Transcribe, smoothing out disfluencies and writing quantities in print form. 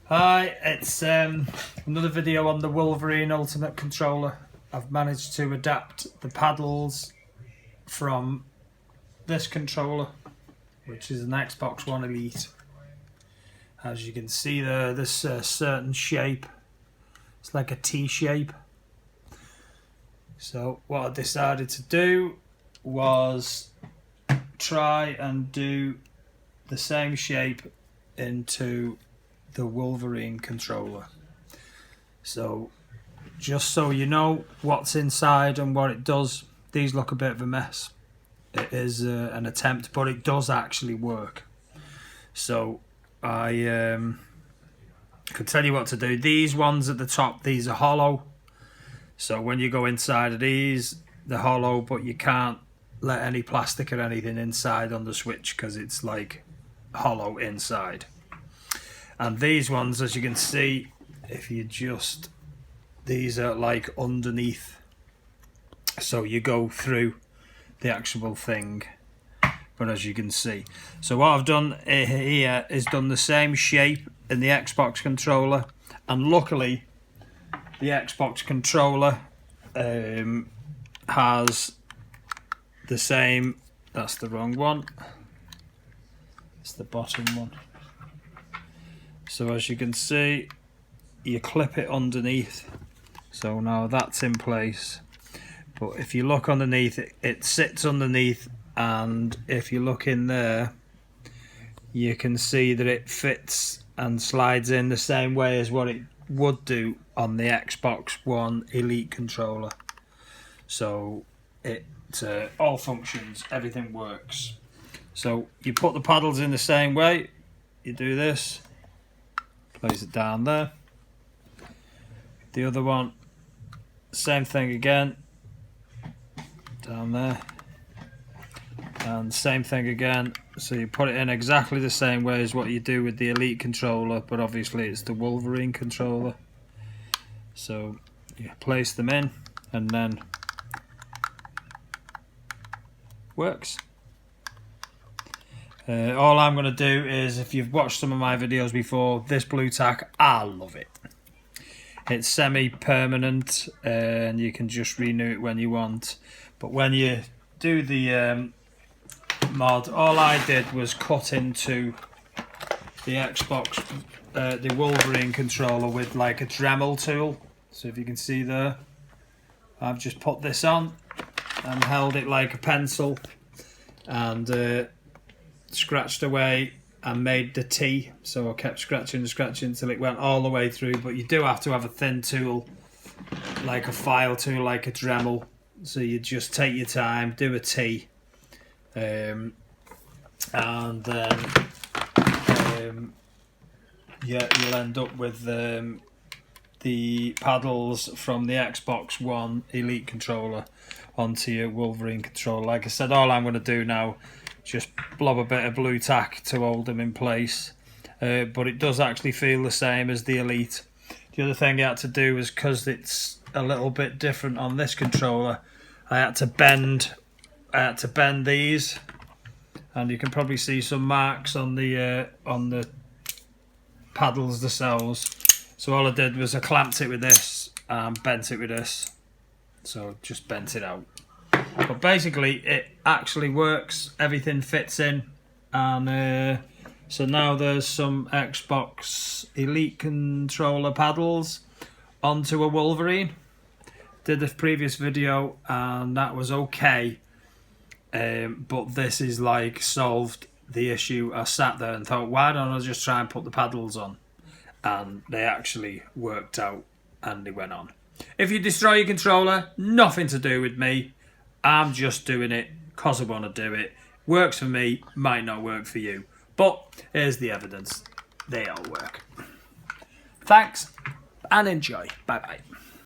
Hi, it's another video on the Wolverine Ultimate controller. I've managed to adapt the paddles from this controller, which is an Xbox One Elite. As you can see there, this certain shape, it's like a T shape. So what I decided to do was try and do the same shape into the Wolverine controller. So just so you know what's inside and what it does, these look a bit of a mess. It is an attempt, but it does actually work. So I can tell you what to do. These ones at the top, these are hollow. So when you go inside of these, they're hollow, but you can't let any plastic or anything inside on the switch because it's like hollow inside. And these ones, as you can see, if you just, these are like underneath, so you go through the actual thing. But as you can see, so what I've done here is done the same shape in the Xbox controller, and luckily the Xbox controller has the same, that's the wrong one, it's the bottom one. So as you can see, you clip it underneath, so now that's in place. But if you look underneath, it sits underneath, and if you look in there, you can see that it fits and slides in the same way as what it would do on the Xbox One Elite controller. So it all functions, everything works. So you put the paddles in the same way, you do this, place it down there. The other one, same thing again, down there, and same thing again. So you put it in exactly the same way as what you do with the Elite controller, but obviously it's the Wolverine controller. So you place them in, and then works. All I'm going to do is, if you've watched some of my videos before, this blue tack, I love it. It's semi-permanent, and you can just renew it when you want. But when you do the mod, all I did was cut into the Xbox, the Wolverine controller with like a Dremel tool. So if you can see there, I've just put this on and held it like a pencil, and scratched away and made the T. So I kept scratching and scratching until it went all the way through. But you do have to have a thin tool, like a file tool, like a Dremel. So you just take your time, do a T, and then yeah, you'll end up with the paddles from the Xbox One Elite controller onto your Wolverine controller. Like I said, all I'm going to do now, just blob a bit of blue tack to hold them in place, but it does actually feel the same as the Elite. The other thing I had to do was, because it's a little bit different on this controller, I had to bend these, and you can probably see some marks on the paddles themselves. So all I did was I clamped it with this and bent it with this, so just bent it out. But basically it actually works, everything fits in, and so now there's some Xbox Elite controller paddles onto a Wolverine. Did the previous video and that was okay, but this is like solved the issue. I sat there and thought, why don't I just try and put the paddles on? And they actually worked out and they went on. If you destroy your controller, nothing to do with me. I'm just doing it because I want to do it. Works for me, might not work for you. But here's the evidence. They all work. Thanks and enjoy. Bye bye.